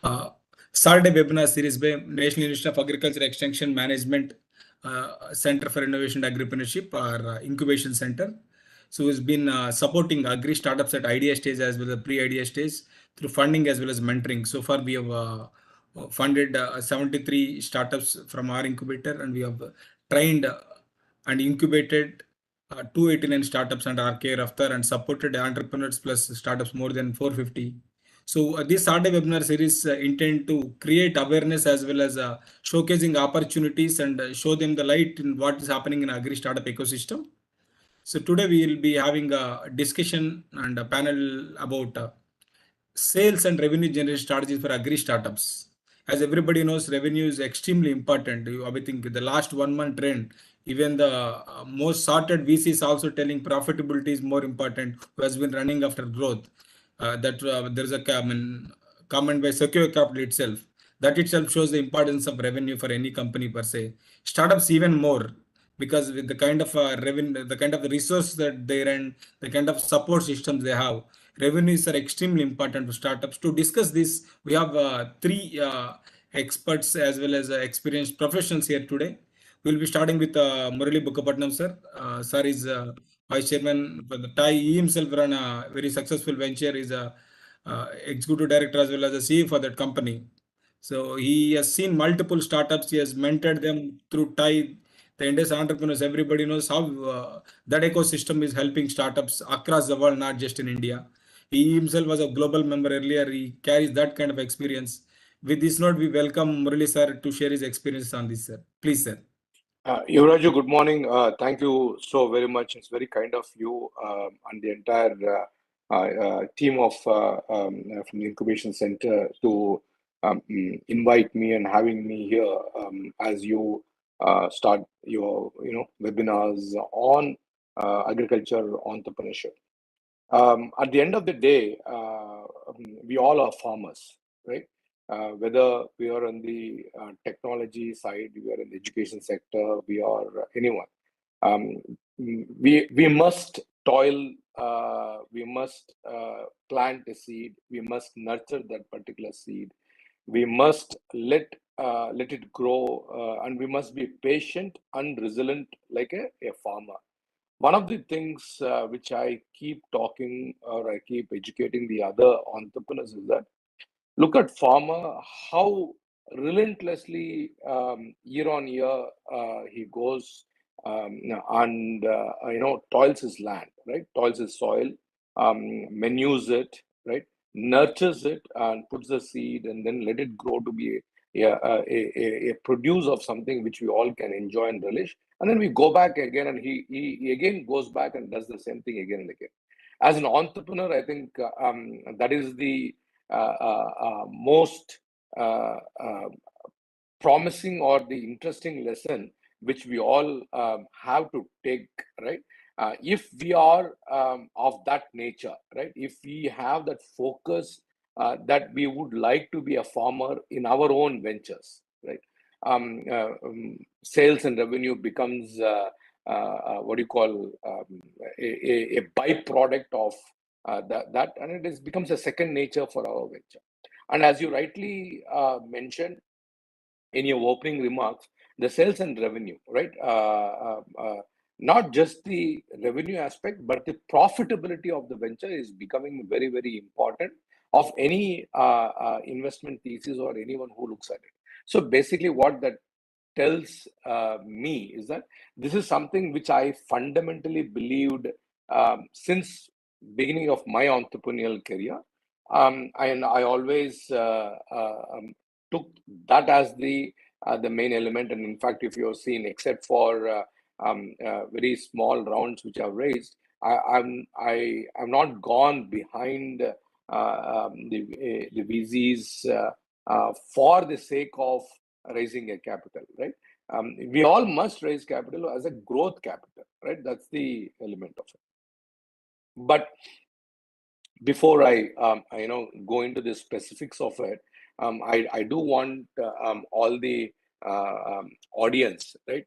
Uh, Started a webinar series by National Institute of Agriculture Extension Management Center for Innovation and Agripreneurship, or Incubation Center. So it's been supporting agri-startups at idea stage as well as pre-idea stage through funding as well as mentoring. So far, we have funded 73 startups from our incubator, and we have trained and incubated 289 startups under RKVY-RAFTAAR and supported entrepreneurs plus startups more than 450. So this Saturday webinar series intend to create awareness as well as showcasing opportunities and show them the light in what is happening in agri startup ecosystem. So today we will be having a discussion and a panel about sales and revenue generation strategies for agri startups. As everybody knows, revenue is extremely important. I think the last 1 month trend, even the most sorted VCs also telling profitability is more important, who has been running after growth. That There's a comment by Secure Capital itself. That itself shows the importance of revenue for any company per se. Startups even more, because with the kind of revenue, the kind of resource that they run, the kind of support systems they have, revenues are extremely important to startups. To discuss this, we have three experts as well as experienced professionals here today. We'll be starting with Murali Bukkapatnam, sir. Sir is vice chairman for the TIE. He himself run a very successful venture. Is a executive director as well as a CEO for that company. So he has seen multiple startups. He has mentored them through TIE. The India's entrepreneurs, everybody knows how that ecosystem is helping startups across the world, not just in India. He himself was a global member earlier. He carries that kind of experience. With this note, we welcome Murali sir to share his experience on this, sir. Please, sir. Yuvraju, good morning. Thank you so very much. It's very kind of you and the entire team of from the Incubation Center to invite me and having me here as you start your webinars on agriculture entrepreneurship. At the end of the day, we all are farmers, right? Whether we are on the technology side, we are in the education sector, we are anyone. We must toil, we must plant a seed, we must nurture that particular seed, we must let it grow, and we must be patient and resilient like a farmer. One of the things which I keep talking or I keep educating the other entrepreneurs is that look at farmer, how relentlessly year on year he goes and toils his land, right? Toils his soil, manures it, right? Nurtures it and puts the seed and then let it grow to be a produce of something which we all can enjoy and relish. And then we go back again and he again goes back and does the same thing again and again. As an entrepreneur, I think that is the most promising or the interesting lesson which we all have to take, right? If we are of that nature, right? If we have that focus that we would like to be a farmer in our own ventures, right? Sales and revenue becomes what do you call a byproduct of that, and it becomes a second nature for our venture. And as you rightly mentioned in your opening remarks, the sales and revenue, right? Not just the revenue aspect, but the profitability of the venture is becoming very, very important of any investment thesis or anyone who looks at it. So basically, what that tells me is that this is something which I fundamentally believed since beginning of my entrepreneurial career, and I always took that as the main element. And in fact, if you've seen, except for very small rounds which I've raised, I'm not gone behind the VCs for the sake of raising a capital, right? We all must raise capital as a growth capital, right? That's the element of it. But before I go into the specifics of it, I do want all the audience, right,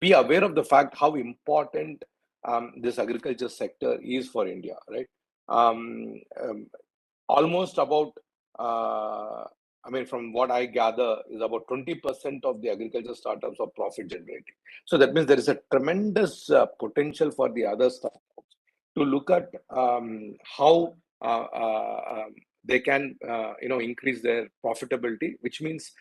be aware of the fact how important this agriculture sector is for India, right? Almost about I mean, from what I gather, is about 20% of the agriculture startups are profit generating. So that means there is a tremendous potential for the other startups to look at how they can, increase their profitability, which means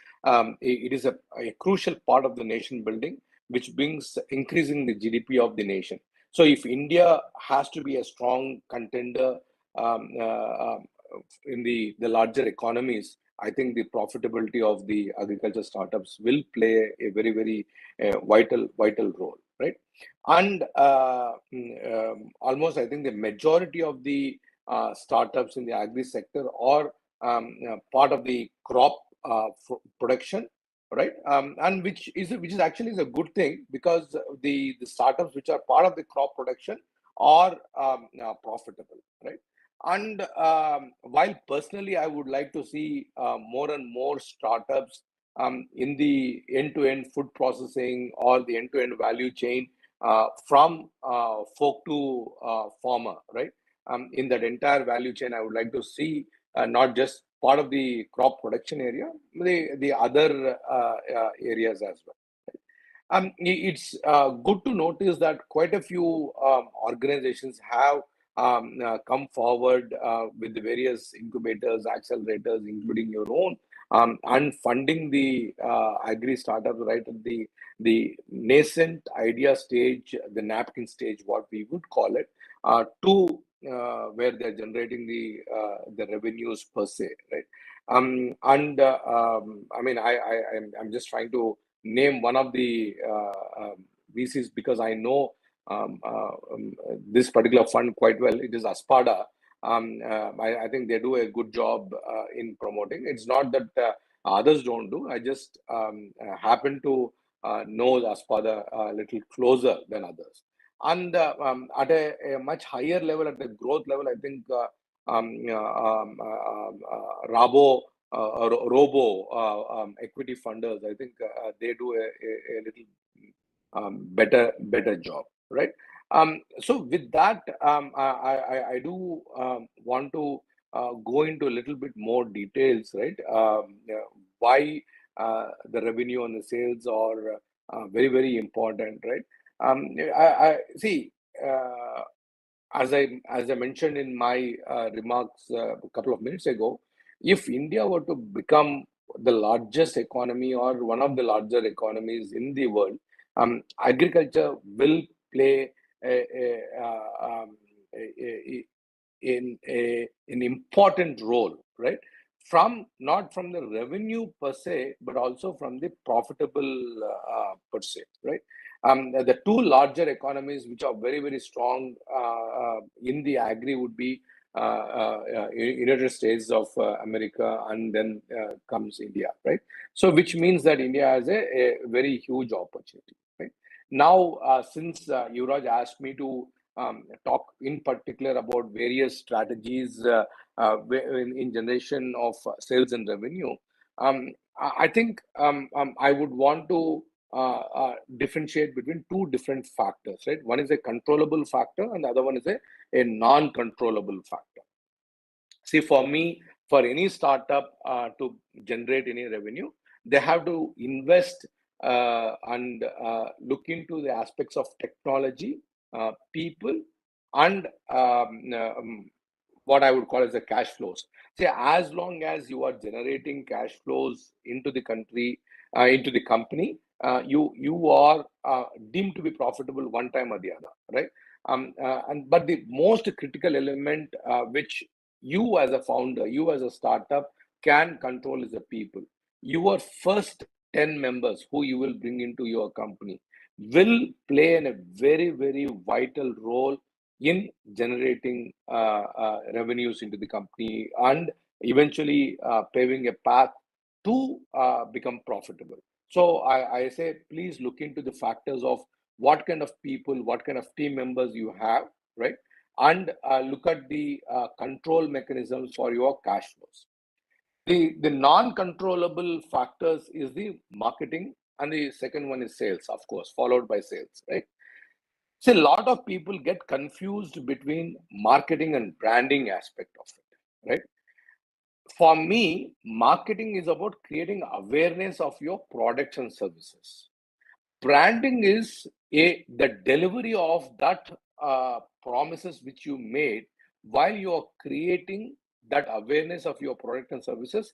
it is a crucial part of the nation building, which brings increasing the GDP of the nation. So if India has to be a strong contender in the larger economies, I think the profitability of the agriculture startups will play a very, very vital role, right? And almost, I think the majority of the startups in the agri sector are part of the crop production, right? And which is actually a good thing, because the startups which are part of the crop production are profitable, right? And while personally I would like to see more and more startups in the end-to-end food processing or the end-to-end value chain, from folk to farmer, right? In that entire value chain, I would like to see not just part of the crop production area, the other areas as well. It's good to notice that quite a few organizations have come forward with the various incubators, accelerators, including your own, and funding the agri startups right at the nascent idea stage, the napkin stage, what we would call it, to where they're generating the revenues per se, right? I mean, I'm just trying to name one of the VCs, because I know this particular fund quite well. It is Aspada. I think they do a good job in promoting. It's not that others don't do. I just happen to know Aspada a little closer than others. And at a much higher level, at the growth level, I think Robo equity funders, I think they do a little better job, right? So with that, I do want to go into a little bit more details, right? Why the revenue and the sales are very, very important, right? I see. As I mentioned in my remarks a couple of minutes ago, if India were to become the largest economy or one of the larger economies in the world, agriculture will play an important role, right? Not from the revenue per se, but also from the profitable per se, right? The two larger economies which are very, very strong in the agri would be United States of America, and then comes India, right? So which means that India has a very huge opportunity, right? Now, since Yuvraj asked me to talk in particular about various strategies in generation of sales and revenue, I think I would want to differentiate between two different factors, right? One is a controllable factor, and the other one is a non-controllable factor. See, for me, for any startup to generate any revenue, they have to invest and look into the aspects of technology, people, and what I would call as the cash flows. See, as long as you are generating cash flows into the country, into the company, you are deemed to be profitable one time or the other, right? But the most critical element which you as a founder, you as a startup can control is the people. Your first 10 members who you will bring into your company will play a very, very vital role in generating revenues into the company, and eventually paving a path to become profitable. So I say, please look into the factors of what kind of people, what kind of team members you have, right? And look at the control mechanisms for your cash flows. The non-controllable factors is the marketing, and the second one is sales, of course, followed by sales, right? So a lot of people get confused between marketing and branding aspect of it, right? For me, marketing is about creating awareness of your products and services. Branding is the delivery of that promises which you made while you are creating that awareness of your product and services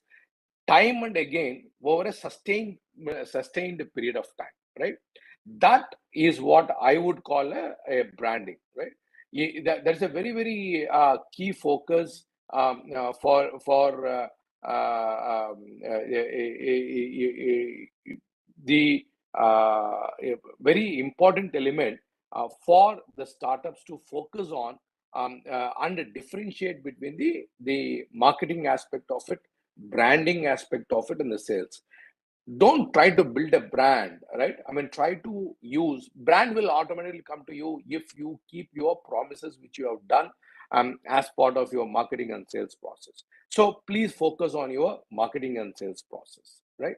time and again over a sustained period of time, right? That is what I would call a branding, right? There's a very key focus for the a very important element for the startups to focus on and differentiate between the marketing aspect of it, branding aspect of it, and the sales. Don't try to build a brand, right? I mean, try to use brand will automatically come to you if you keep your promises which you have done as part of your marketing and sales process. So please focus on your marketing and sales process, right?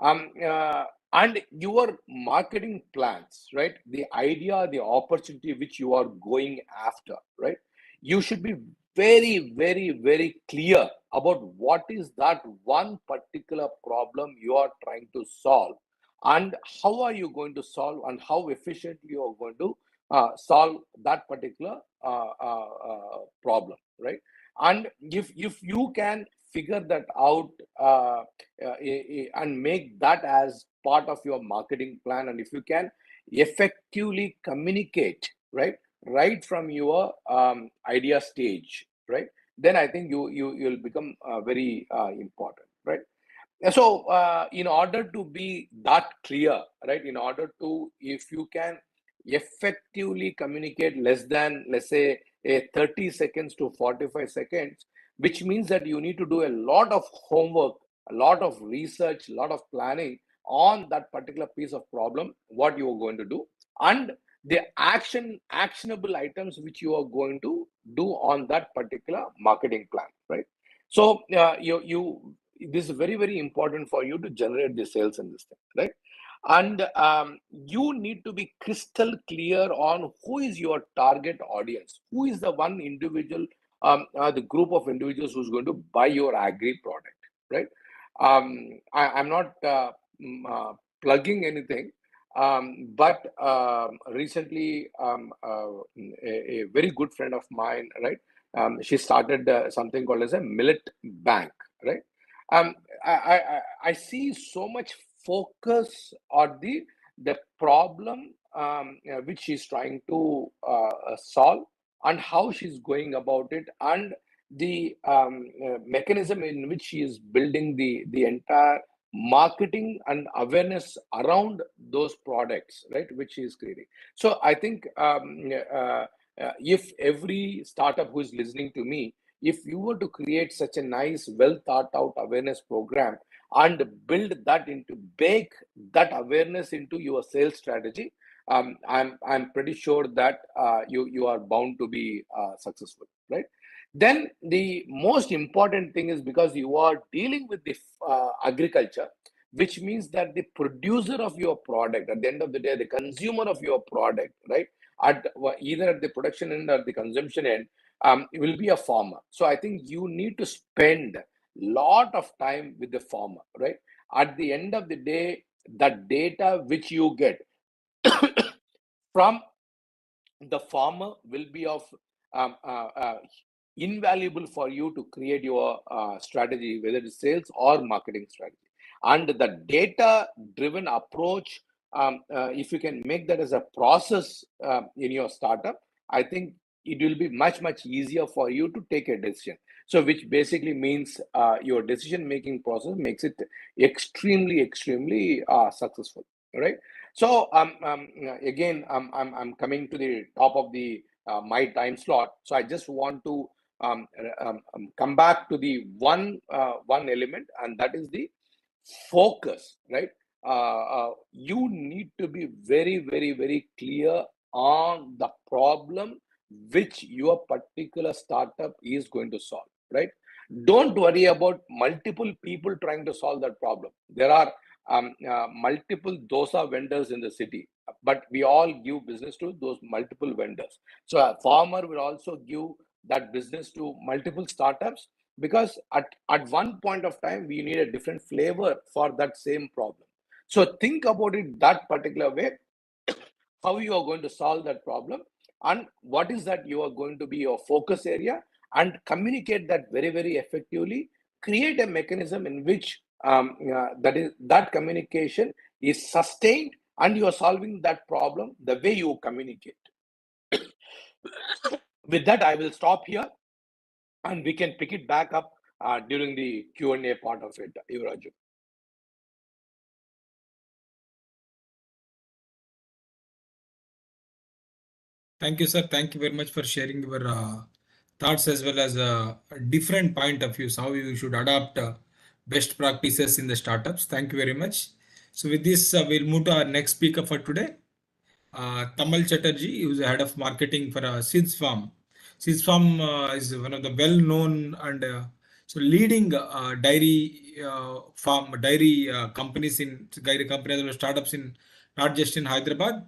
um, uh, and your marketing plans, right? The idea, the opportunity which you are going after, right? You should be very clear about what is that one particular problem you are trying to solve, and how are you going to solve, and how efficiently you are going to solve that particular problem, right? And if you can figure that out and make that as part of your marketing plan, and if you can effectively communicate, right from your idea stage, right, then I think you'll become very important, right? So in order to be that clear, right, in order to, if you can effectively communicate less than, let's say, a 30 seconds to 45 seconds, which means that you need to do a lot of homework, a lot of research, a lot of planning on that particular piece of problem, what you are going to do, and the actionable items which you are going to do on that particular marketing plan, right? So you this is very important for you to generate the sales in this thing, right? And you need to be crystal clear on who is your target audience, who is the one individual, the group of individuals who's going to buy your agri product, right? I'm not plugging anything, but recently a very good friend of mine, right, she started something called as a millet bank, right? um, I see so much focus on the problem which she's trying to solve, and how she's going about it, and the mechanism in which she is building the entire marketing and awareness around those products, right, which she is creating. So I think if every startup who is listening to me, if you were to create such a nice, well thought out awareness program and build that into, bake that awareness into your sales strategy, I'm pretty sure that you are bound to be successful, right? Then the most important thing is, because you are dealing with the agriculture, which means that the producer of your product, at the end of the day, the consumer of your product, right, at either at the production end or the consumption end, it will be a farmer. So I think you need to spend a lot of time with the farmer, right? At the end of the day, the data which you get from the farmer will be of um, uh, uh, invaluable for you to create your strategy, whether it's sales or marketing strategy. And the data driven approach, if you can make that as a process in your startup, I think it will be much easier for you to take a decision. So which basically means your decision making process makes it extremely successful, right? So again, I'm coming to the top of the my time slot. So I just want to come back to the one element, and that is the focus, right? You need to be very clear on the problem which your particular startup is going to solve, right? Don't worry about multiple people trying to solve that problem. There are multiple dosa vendors in the city, but we all give business to those multiple vendors. So a farmer will also give that business to multiple startups, because at one point of time, we need a different flavor for that same problem. So think about it that particular way, how you are going to solve that problem, and what is that you are going to be your focus area, and communicate that very, very effectively. Create a mechanism in which that communication is sustained, and you are solving that problem the way you communicate. With that, I will stop here, and we can pick it back up during the Q&A part of it, Yuvraju. Thank you, sir. Thank you very much for sharing your thoughts as well as a different point of views, how you should adopt best practices in the startups. Thank you very much. So with this, we'll move to our next speaker for today. Tamal Chatterjee, who is the head of marketing for Seeds Farm. Seeds Farm is one of the well-known and so leading dairy companies as well as startups in not just in Hyderabad,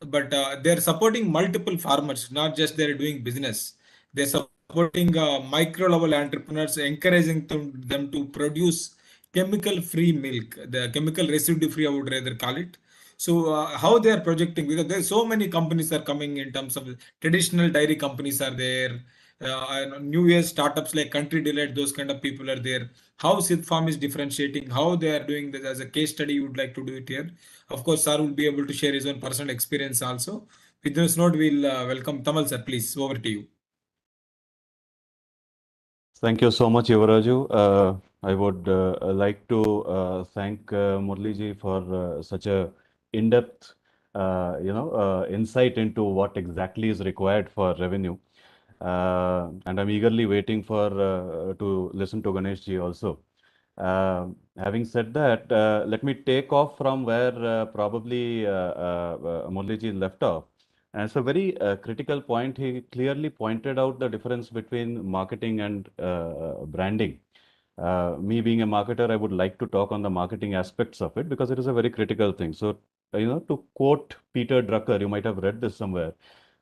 but they're supporting multiple farmers, not just they're doing business. They're supporting micro level entrepreneurs, encouraging them to produce chemical free milk, the chemical residue free, I would rather call it. So how they are projecting, because there's so many companies are coming in terms of traditional dairy companies are there, new age startups like Country Delight, those kind of people are there. How Sid Farm is differentiating, how they are doing this as a case study, you would like to do it here. Of course, sir will be able to share his own personal experience also. With this note, we'll welcome Tamal sir. Please, over to you. Thank you so much, Yuvraju. I would like to thank Murliji for such a in-depth, insight into what exactly is required for revenue. And I'm eagerly waiting for to listen to Ganeshji also. Having said that, let me take off from where probably Murliji left off. And it's a very critical point. He clearly pointed out the difference between marketing and branding. Me being a marketer, I would like to talk on the marketing aspects of it because it is a very critical thing. So, to quote Peter Drucker, you might have read this somewhere.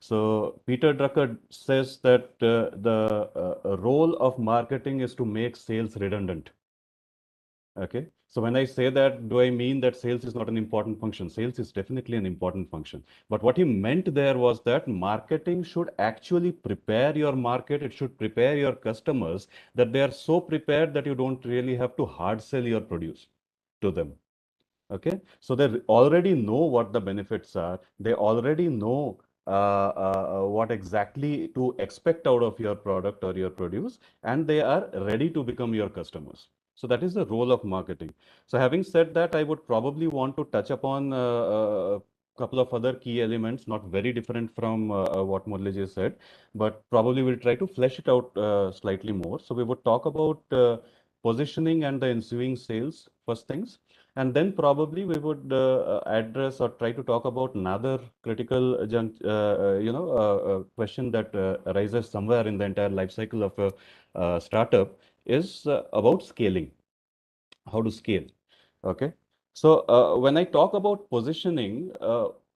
So, Peter Drucker says that the role of marketing is to make sales redundant. Okay. So when I say that, do I mean that sales is not an important function? Sales is definitely an important function. But what he meant there was that marketing should actually prepare your market. It should prepare your customers that they are so prepared that you don't really have to hard sell your produce to them. Okay. So they already know what the benefits are. They already know what exactly to expect out of your product or your produce, and they are ready to become your customers. So that is the role of marketing. So having said that, I would probably want to touch upon a couple of other key elements, not very different from what Murliji said, but probably we'll try to flesh it out slightly more. So we would talk about positioning and the ensuing sales, first things. And then probably we would address or try to talk about another critical question that arises somewhere in the entire life cycle of a startup is about scaling, how to scale. Okay. So when I talk about positioning,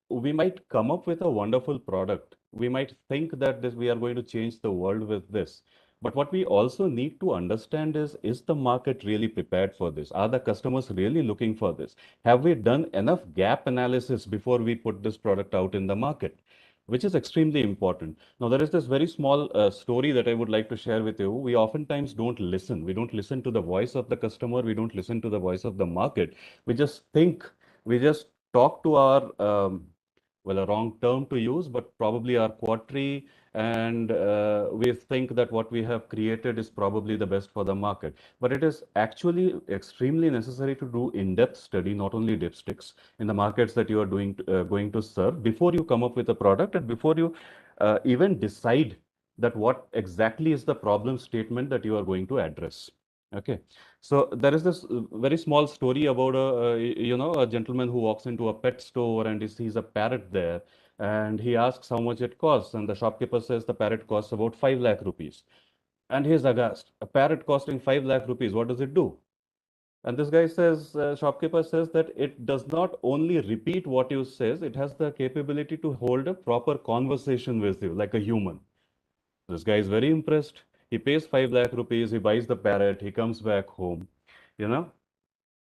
we might come up with a wonderful product. We might think that we are going to change the world with this. But what we also need to understand is the market really prepared for this? Are the customers really looking for this? Have we done enough gap analysis before we put this product out in the market? Which is extremely important. Now, there is this very small story that I would like to share with you. We oftentimes don't listen. We don't listen to the voice of the customer. We don't listen to the voice of the market. We just think, we just talk to our, well, a wrong term to use, but probably our quarterly, and we think that what we have created is probably the best for the market. But it is actually extremely necessary to do in-depth study, not only dipsticks, in the markets that you are going to serve before you come up with a product and before you even decide that what exactly is the problem statement that you are going to address. Okay, so there is this very small story about a gentleman who walks into a pet store and he sees a parrot there, and he asks how much it costs, and the shopkeeper says the parrot costs about 5 lakh rupees, and he's aghast. A parrot costing 5 lakh rupees, what does it do? And this guy says, shopkeeper says that it does not only repeat what you says, it has the capability to hold a proper conversation with you like a human. This guy is very impressed. He pays 5 lakh rupees, he buys the parrot, he comes back home. You know,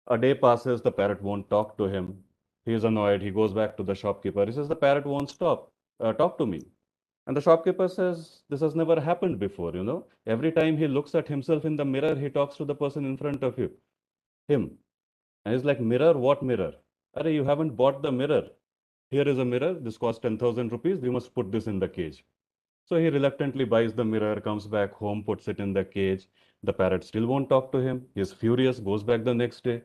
a day passes, the parrot won't talk to him. He is annoyed. He goes back to the shopkeeper. He says, the parrot won't talk to me. And the shopkeeper says, this has never happened before, you know. Every time he looks at himself in the mirror, he talks to the person in front of him. And he's like, mirror, what mirror? Arey, you haven't bought the mirror. Here is a mirror. This costs 10,000 rupees. We must put this in the cage. So he reluctantly buys the mirror, comes back home, puts it in the cage. The parrot still won't talk to him. He's furious, goes back the next day.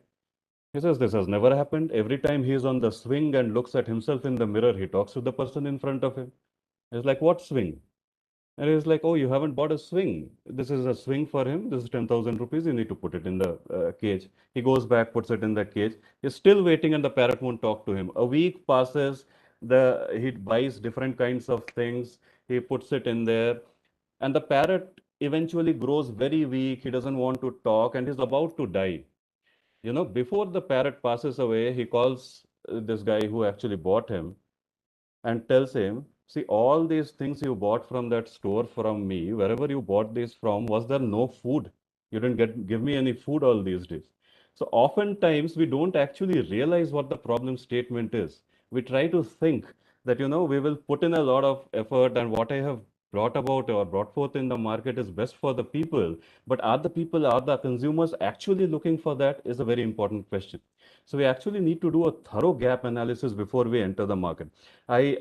He says, this has never happened. Every time he is on the swing and looks at himself in the mirror, he talks to the person in front of him. He's like, what swing? And he's like, oh, you haven't bought a swing. This is a swing for him. This is 10,000 rupees. You need to put it in the cage. He goes back, puts it in the cage. He's still waiting and the parrot won't talk to him. A week passes. He buys different kinds of things. He puts it in there. And the parrot eventually grows very weak. He doesn't want to talk and he's about to die. You know, before the parrot passes away, he calls this guy who actually bought him and tells him, see, all these things you bought from that store from me, wherever you bought these from, was there no food? You didn't give me any food all these days. So oftentimes we don't actually realize what the problem statement is. We try to think that, you know, we will put in a lot of effort and what I have brought about or brought forth in the market is best for the people. But are the consumers actually looking for that is a very important question. So we actually need to do a thorough gap analysis before we enter the market. I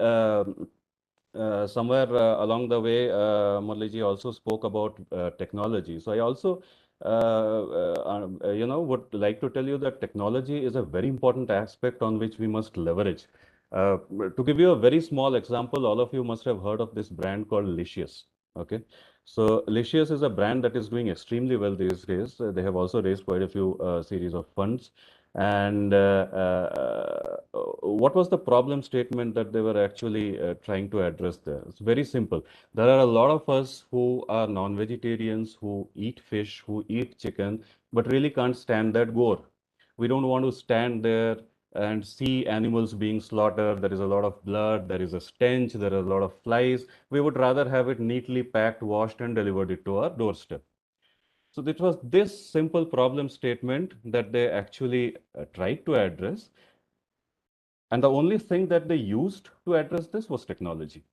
somewhere along the way, Murliji also spoke about technology. So I also, you know, would like to tell you that technology is a very important aspect on which we must leverage. To give you a very small example, all of you must have heard of this brand called Licious. Okay, so Licious is a brand that is doing extremely well these days. They have also raised quite a few series of funds. And what was the problem statement that they were actually trying to address there? It's very simple. There are a lot of us who are non-vegetarians, who eat fish, who eat chicken, but really can't stand that gore. We don't want to stand there and see animals being slaughtered. There is a lot of blood, there is a stench, there are a lot of flies. We would rather have it neatly packed, washed, and delivered it to our doorstep. So it was this simple problem statement that they actually tried to address. And the only thing that they used to address this was technology.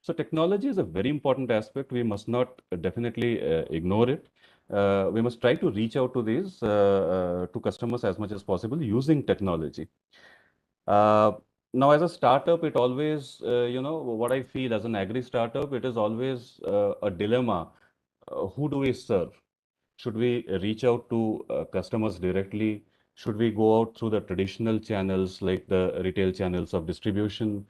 So technology is a very important aspect. We must not definitely ignore it. We must try to reach out to these to customers as much as possible using technology. Uh, Now, as a startup, it always, you know, what I feel as an agri startup, it is always a dilemma. Who do we serve? Should we reach out to customers directly? Should we go out through the traditional channels like the retail channels of distribution?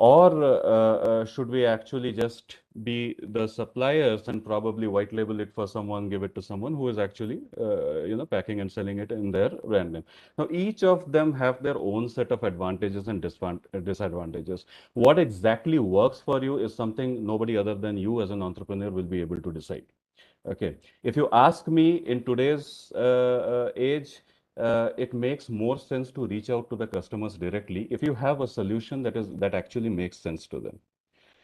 Or should we actually just be the suppliers and probably white label it for someone, give it to someone who is actually, you know, packing and selling it in their brand name? Now, each of them have their own set of advantages and disadvantages. What exactly works for you is something nobody other than you as an entrepreneur will be able to decide. Okay. If you ask me in today's age, it makes more sense to reach out to the customers directly if you have a solution that actually makes sense to them.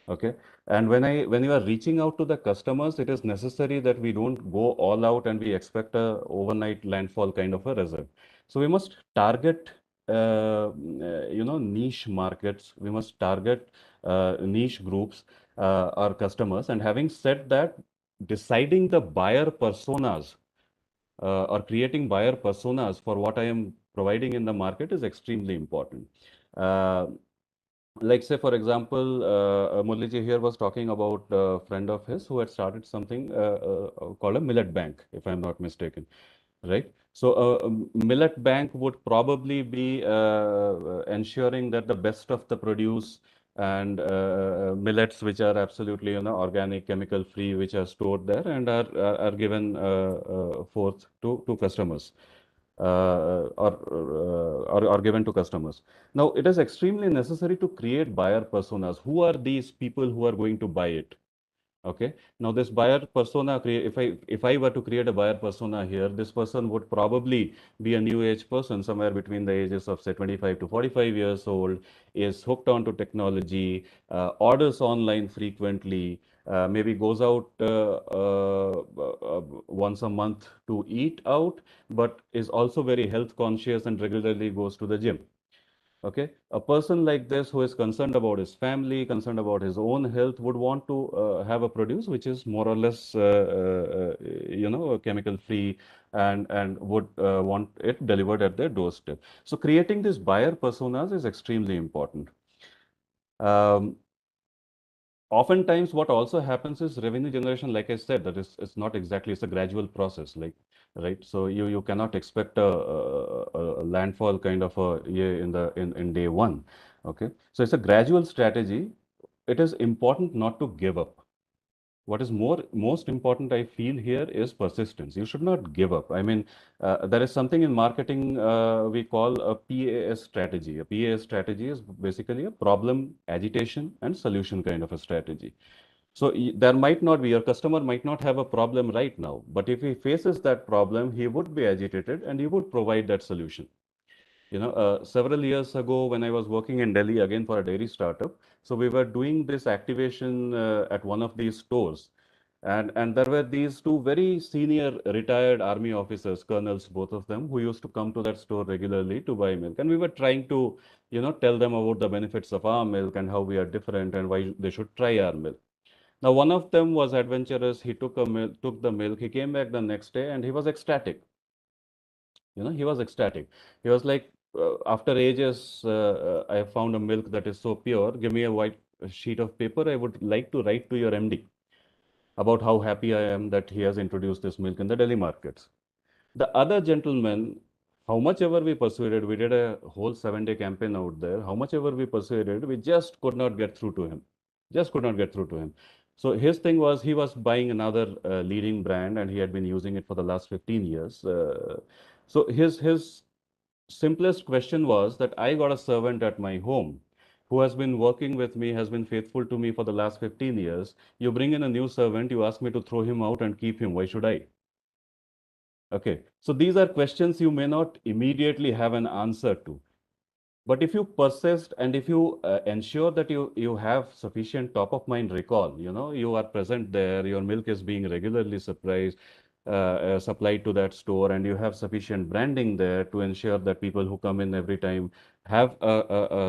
Okay. And when you are reaching out to the customers, it is necessary that we don't go all out and we expect a overnight landfall kind of a result. So we must target you know, niche markets. We must target niche groups, our customers. And having said that, deciding the buyer personas or creating buyer personas for what I am providing in the market is extremely important. Uh, like say, for example, Murliji here was talking about a friend of his who had started something called a millet bank, if I'm not mistaken, right? So millet bank would probably be ensuring that the best of the produce and millets which are absolutely, you know, organic, chemical free, which are stored there and are given forth to customers or given to customers. Now, it is extremely necessary to create buyer personas. Who are these people who are going to buy it? Okay. Now, this buyer persona, if I were to create a buyer persona here, this person would probably be a new age person, somewhere between the ages of say 25 to 45 years old, is hooked onto technology, orders online frequently, maybe goes out once a month to eat out, but is also very health conscious and regularly goes to the gym. Okay, a person like this who is concerned about his family, concerned about his own health, would want to have a produce which is more or less, chemical free, and would want it delivered at their doorstep. So creating these buyer personas is extremely important. Um, Oftentimes, what also happens is revenue generation, like I said, that is, it's not exactly, it's a gradual process, like, right? So you cannot expect a landfall kind of a year in day one. Okay. So it's a gradual strategy. It is important not to give up. What is most important, I feel here, is persistence. You should not give up. I mean, there is something in marketing we call a PAS strategy. A PAS strategy is basically a problem, agitation, and solution kind of a strategy. So there might not be, your customer might not have a problem right now, but if he faces that problem, he would be agitated and he would provide that solution. Several years ago, when I was working in Delhi again for a dairy startup, so we were doing this activation at one of these stores. And there were these two very senior retired army officers, colonels, both of them, who used to come to that store regularly to buy milk. And we were trying to, tell them about the benefits of our milk and how we are different and why they should try our milk. Now, one of them was adventurous. He took the milk. He came back the next day and he was ecstatic. He was ecstatic. He was like, after ages, I have found a milk that is so pure. Give me a white sheet of paper. I would like to write to your MD about how happy I am that he has introduced this milk in the Delhi markets. The other gentleman, how much ever we persuaded, we did a whole 7-day campaign out there. How much ever we persuaded, we just could not get through to him. Just could not get through to him. So his thing was, he was buying another leading brand and he had been using it for the last 15 years. So his simplest question was that I got a servant at my home who has been working with me, has been faithful to me for the last 15 years. You bring in a new servant, you ask me to throw him out and keep him. Why should I? Okay, so these are questions you may not immediately have an answer to. But if you persist and if you ensure that you have sufficient top of mind recall, you are present there, your milk is being regularly supplied to that store, and you have sufficient branding there to ensure that people who come in every time have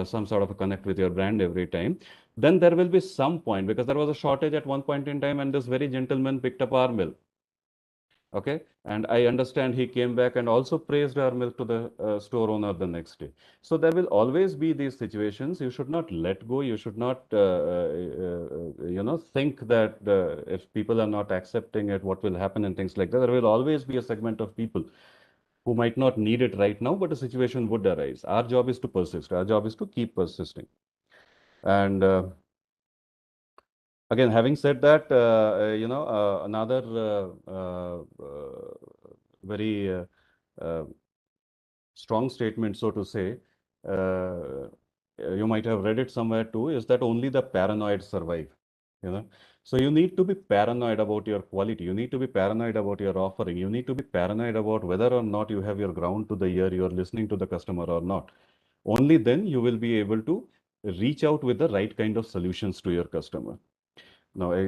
some sort of a connect with your brand every time, then there will be some point, because there was a shortage at one point in time and this very gentleman picked up our milk. Okay, and I understand he came back and also praised our milk to the store owner the next day. So there will always be these situations. You should not let go. You should not, think that if people are not accepting it, what will happen and things like that. There will always be a segment of people who might not need it right now, but a situation would arise. Our job is to persist. Our job is to keep persisting. And again, having said that, another very strong statement, so to say, uh, you might have read it somewhere too, is that only the paranoid survive. You know, so you need to be paranoid about your quality. You need to be paranoid about your offering. You need to be paranoid about whether or not you have your ground to the ear, you are listening to the customer or not. Only then you will be able to reach out with the right kind of solutions to your customer. Now, I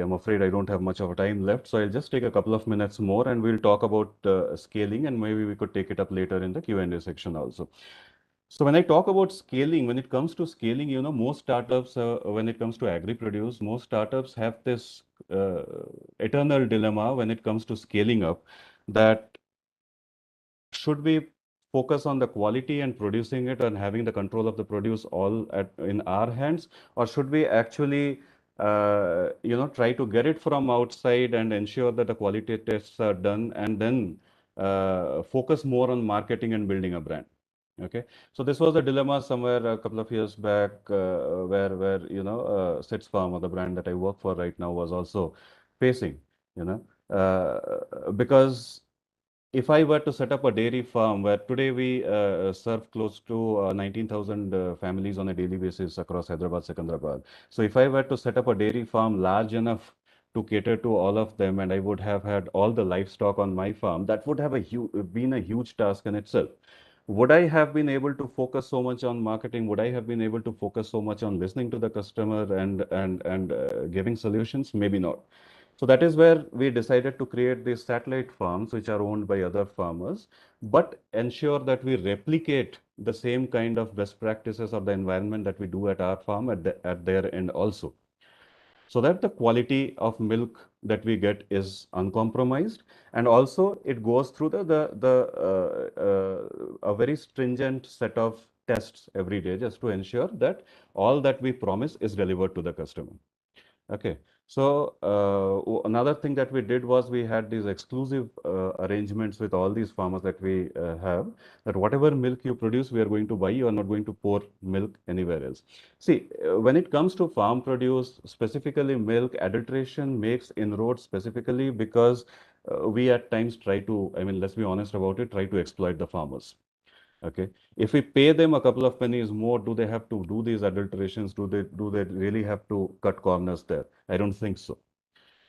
am afraid I don't have much of a time left, so I'll just take a couple of minutes more and we'll talk about scaling, and maybe we could take it up later in the Q&A section also. So when I talk about scaling, when it comes to scaling, most startups, when it comes to agri-produce, most startups have this eternal dilemma when it comes to scaling up, that should we focus on the quality and producing it and having the control of the produce all in our hands, or should we actually try to get it from outside and ensure that the quality tests are done, and then focus more on marketing and building a brand? Okay, so this was a dilemma somewhere a couple of years back, where Sits Farm, or the brand that I work for right now, was also facing, because if I were to set up a dairy farm where today we serve close to 19,000 families on a daily basis across Hyderabad, Secunderabad. So if I were to set up a dairy farm large enough to cater to all of them, and I would have had all the livestock on my farm, that would have been a huge task in itself. Would I have been able to focus so much on marketing? Would I have been able to focus so much on listening to the customer and giving solutions? Maybe not. So that is where we decided to create these satellite farms, which are owned by other farmers, but ensure that we replicate the same kind of best practices or the environment that we do at our farm at their end also, so that the quality of milk that we get is uncompromised, and also it goes through a very stringent set of tests every day, just to ensure that all that we promise is delivered to the customer. Okay. So another thing that we did was we had these exclusive arrangements with all these farmers that we have, that whatever milk you produce, we are going to buy. You are not going to pour milk anywhere else. See, when it comes to farm produce, specifically milk, adulteration makes inroads specifically because we at times try to, I mean, let's be honest about it, try to exploit the farmers. Okay. If we pay them a couple of pennies more, do they have to do these adulterations? Do they really have to cut corners there? I don't think so.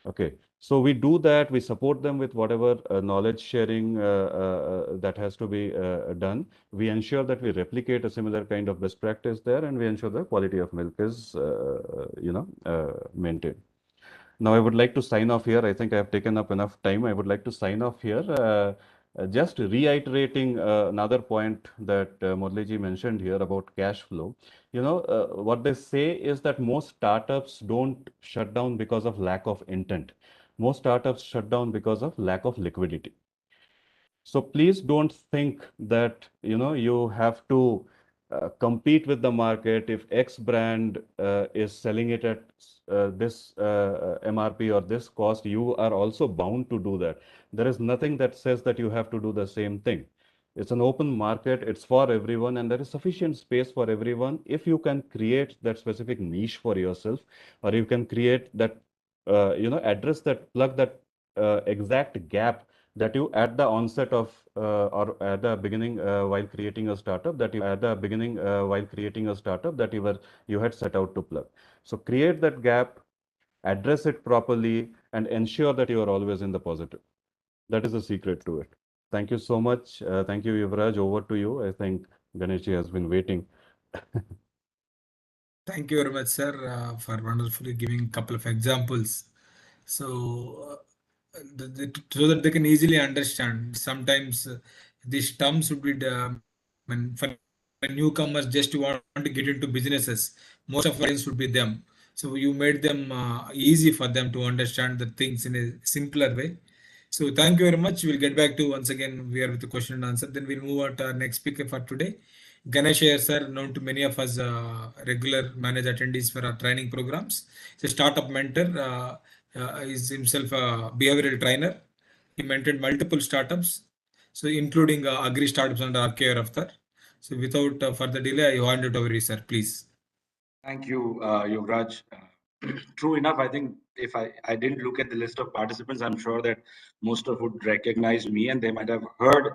Okay. So we do that. We support them with whatever knowledge sharing that has to be done. We ensure that we replicate a similar kind of best practice there, and we ensure the quality of milk is, maintained. Now, I would like to sign off here. I think I have taken up enough time. I would like to sign off here. Just reiterating another point that Murliji mentioned here about cash flow. What they say is that most startups don't shut down because of lack of intent. Most startups shut down because of lack of liquidity. So please don't think that you have to compete with the market. If X brand is selling it at this MRP or this cost, you are also bound to do that. There is nothing that says that you have to do the same thing. It's an open market, it's for everyone, and there is sufficient space for everyone. If you can create that specific niche for yourself, or you can create that, address that, plug that exact gap that you at the onset of or at the beginning while creating a startup that you had set out to plug. So create that gap, address it properly, and ensure that you are always in the positive. That is the secret to it. Thank you so much. Thank you, Yuvraj. Over to you. I think Ganesh has been waiting. Thank you very much, sir, for wonderfully giving a couple of examples. So, so that they can easily understand. Sometimes these terms would be, when for newcomers just want to get into businesses, most of our audience would be them. So you made them easy for them to understand the things in a simpler way. So thank you very much. We'll get back to once again we are with the question and answer. Then we'll move on to our next speaker for today. Ganesh here, sir, known to many of us regular managed attendees for our training programs. He's a startup mentor. Is himself a behavioral trainer. He mentored multiple startups, so including Agri-Startups under RKVY-RAFTAAR. So without further delay, I hand it over to you, sir, please. Thank you, Yuvraj. True enough, I think if I didn't look at the list of participants, I'm sure that most of would recognize me and they might have heard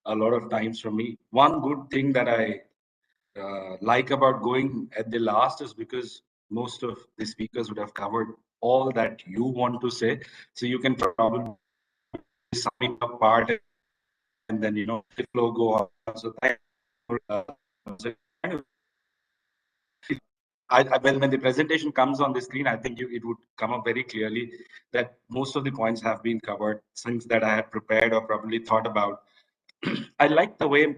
a lot of times from me. One good thing that I like about going at the last is because most of the speakers would have covered all that you want to say. So you can probably sum up part and then, the flow go on. So thank you. When the presentation comes on the screen, I think it would come up very clearly that most of the points have been covered, things that I had prepared or probably thought about. I like the way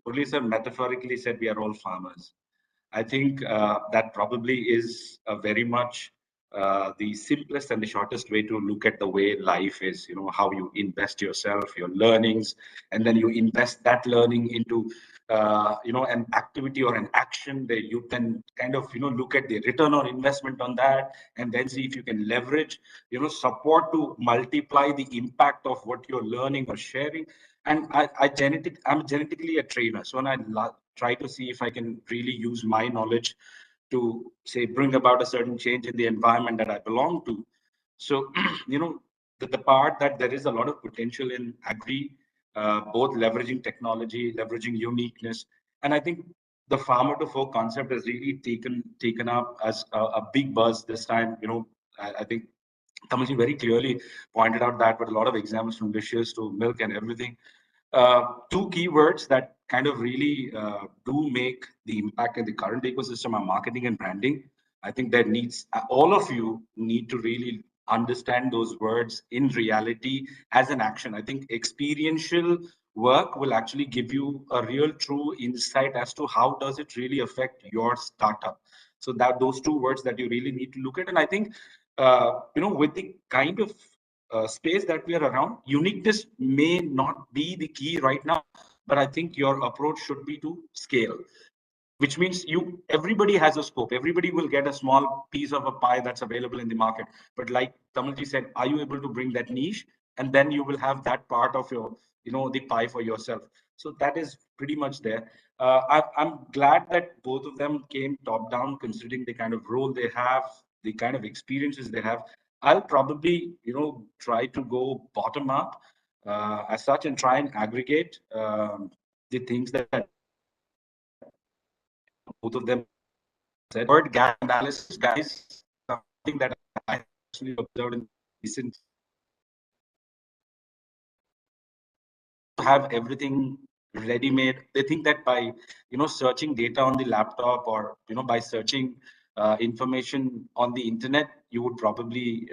Murli sir metaphorically said we are all farmers. I think that probably is very much the simplest and the shortest way to look at the way life is. How you invest yourself, your learnings, and then you invest that learning into an activity or an action that you can kind of look at the return on investment on that, and then see if you can leverage support to multiply the impact of what you're learning or sharing. And I'm genetically a trainer, so when I try to see if I can really use my knowledge to say bring about a certain change in the environment that I belong to. So the part that there is a lot of potential in agri, both leveraging technology, leveraging uniqueness, and I think the farmer to fork concept has really taken up as a big buzz this time. I think Tamalji very clearly pointed out that with a lot of examples from dishes to milk and everything. Two keywords that kind of really do make the impact in the current ecosystem are marketing and branding. I think that needs, all of you need to really understand those words in reality as an action. I think experiential work will actually give you a real true insight as to how does it really affect your startup. So that those two words that you really need to look at. And I think, with the kind of space that we are around, uniqueness may not be the key right now, but I think your approach should be to scale, which means everybody has a scope. Everybody will get a small piece of a pie that's available in the market. But like Tamalji said, are you able to bring that niche? And then you will have that part of your, the pie for yourself. So that is pretty much there. I'm glad that both of them came top down, considering the kind of role they have, the kind of experiences they have. I'll probably, try to go bottom up as such and try and aggregate the things that both of them said. Word gap analysis, guys, something that I actually observed in recent. Have everything ready-made. They think that by searching data on the laptop, or by searching information on the internet, you would probably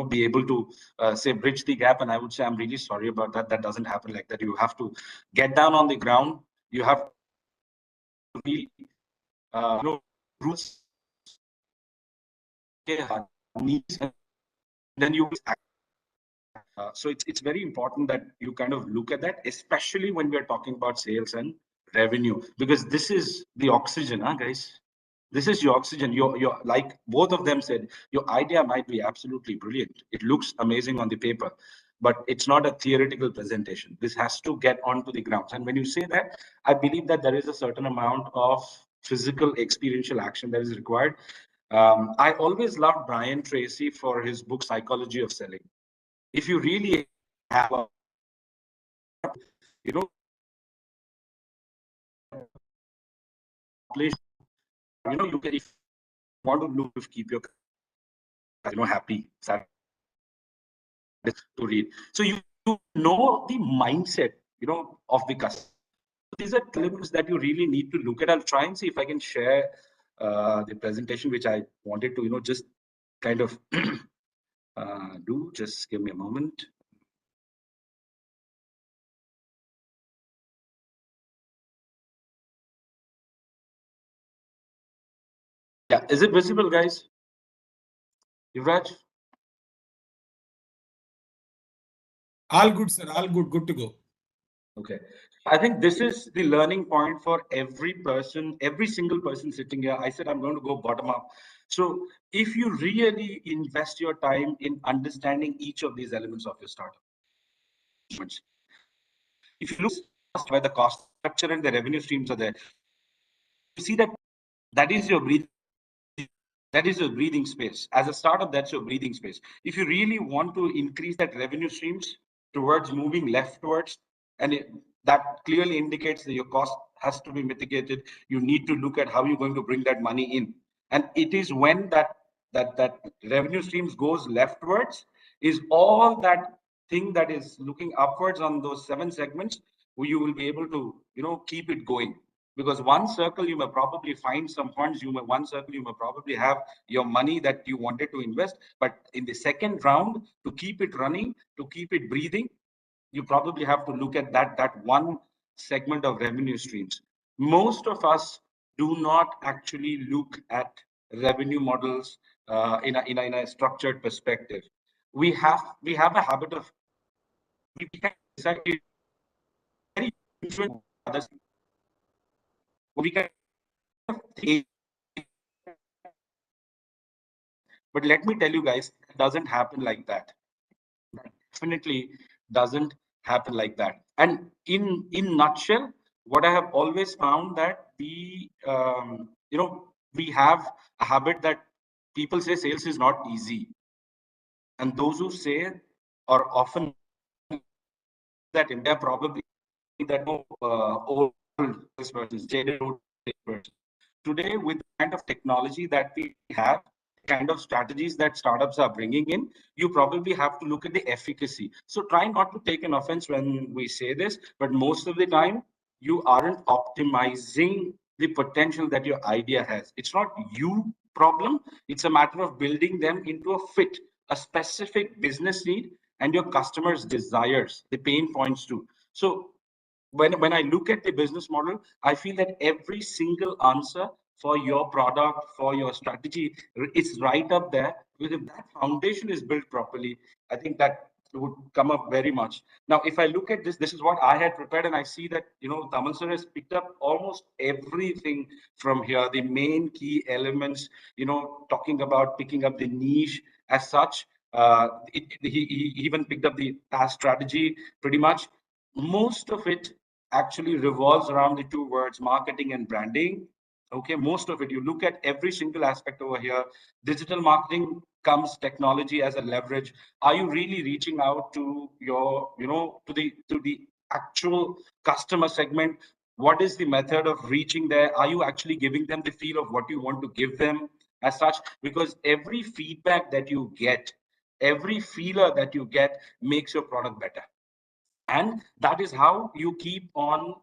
be able to say bridge the gap. And I would say I'm really sorry about that. That doesn't happen like that. You have to get down on the ground. You have to really roots. Needs, and then you so it's very important that you kind of look at that, especially when we're talking about sales and revenue, because this is the oxygen, guys. This is your oxygen. Your like both of them said, your idea might be absolutely brilliant. It looks amazing on the paper, but it's not a theoretical presentation. This has to get onto the ground. And when you say that, I believe that there is a certain amount of physical experiential action that is required. I always loved Brian Tracy for his book Psychology of Selling. If you really have a, you can, if you want to look to keep your happy, sad to read. So you know the mindset of the customer. These are elements that you really need to look at. I'll try and see if I can share the presentation, which I wanted to just kind of do. Just give me a moment. Yeah, is it visible, guys? Yuvraj? All good, sir. All good. Good to go. Okay. I think this is the learning point for every person, every single person sitting here. I said I'm going to go bottom up. So if you really invest your time in understanding each of these elements of your startup, if you look where the cost structure and the revenue streams are there, you see that is your breathing. That is your breathing space. As a startup, that's your breathing space. If you really want to increase that revenue streams towards moving leftwards, and that clearly indicates that your cost has to be mitigated, you need to look at how you're going to bring that money in. And it is when that revenue streams goes leftwards, is all that thing that is looking upwards on those 7 segments, where you will be able to keep it going. Because one circle you may probably find some funds, one circle you may probably have your money that you wanted to invest, but in the second round, to keep it running, to keep it breathing, you probably have to look at that one segment of revenue streams. Most of us do not actually look at revenue models in a structured perspective. We have a habit of we can decide very others. We can think. But let me tell you guys, it doesn't happen like that. Definitely doesn't happen like that. And in nutshell, what I have always found that we we have a habit that people say sales is not easy, and those who say are often that India probably that old persons, jaded old persons. Today, with the kind of technology that we have, kind of strategies that startups are bringing in, you probably have to look at the efficacy. So try not to take an offense when we say this, but most of the time, you aren't optimizing the potential that your idea has. It's not you problem. It's a matter of building them into a fit, a specific business need and your customers' desires, the pain points too. So when I look at the business model, I feel that every single answer for your product, for your strategy, it's right up there. Because if that foundation is built properly, I think that would come up very much. Now, if I look at this, this is what I had prepared, and I see that Tamal sir has picked up almost everything from here. The main key elements, talking about picking up the niche as such. He even picked up the task strategy pretty much. Most of it actually revolves around the two words marketing and branding. Okay, most of it, you look at every single aspect over here. Digital marketing comes technology as a leverage. Are you really reaching out to your, to the actual customer segment? What is the method of reaching there? Are you actually giving them the feel of what you want to give them as such? Because every feedback that you get, every feeler that you get makes your product better. And that is how you keep on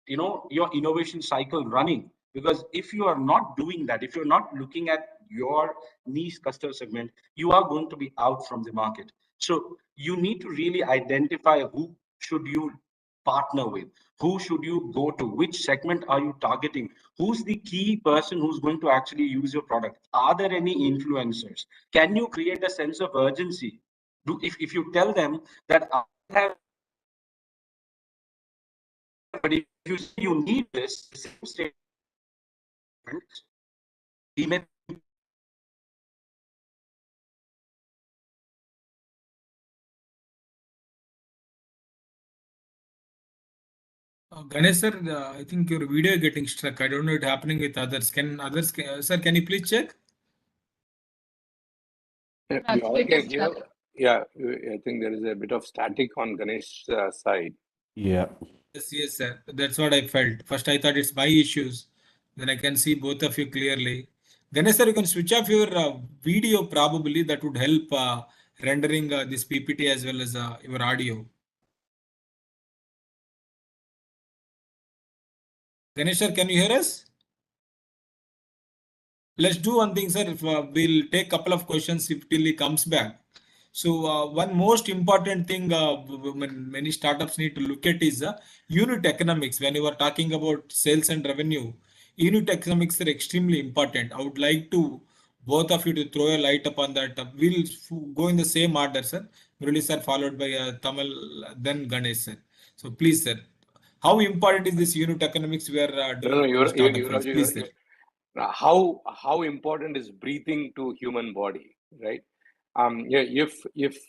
your innovation cycle running. Because if you are not doing that, if you're not looking at your niche customer segment, you are going to be out from the market. So you need to really identify who should you partner with, who should you go to, which segment are you targeting, who's the key person who's going to actually use your product. Are there any influencers? Can you create a sense of urgency? If you tell them that I have, but if you say you need this, the same statement, he may. Ganesh sir, I think your video getting stuck. I don't know what's happening with others. Sir, can you please check? We all can hear. Yeah, I think there is a bit of static on Ganesh's side. Yeah. Yes, sir. That's what I felt. First, I thought it's my issues. Then I can see both of you clearly. Ganesh sir, you can switch off your video probably. That would help rendering this PPT as well as your audio. Ganesh sir, can you hear us? Let's do one thing, sir. If, we'll take a couple of questions if till he comes back. So one most important thing many startups need to look at is unit economics. When you are talking about sales and revenue, unit economics are extremely important. I would like to both of you to throw a light upon that. We'll go in the same order, sir. Murali sir followed by Tamal, then Ganesh sir. So please, sir, how important is this unit economics we are doing? Please, sir. How important is breathing to human body, right? Yeah, if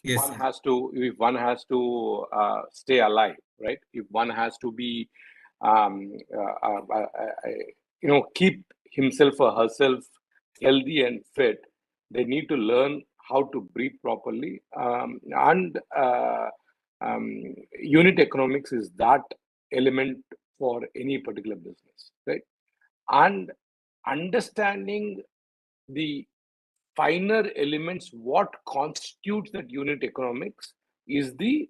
yes, one has to stay alive, right? If one has to be keep himself or herself healthy and fit, they need to learn how to breathe properly. And unit economics is that element for any particular business, right? And understanding the finer elements, what constitutes that unit economics is the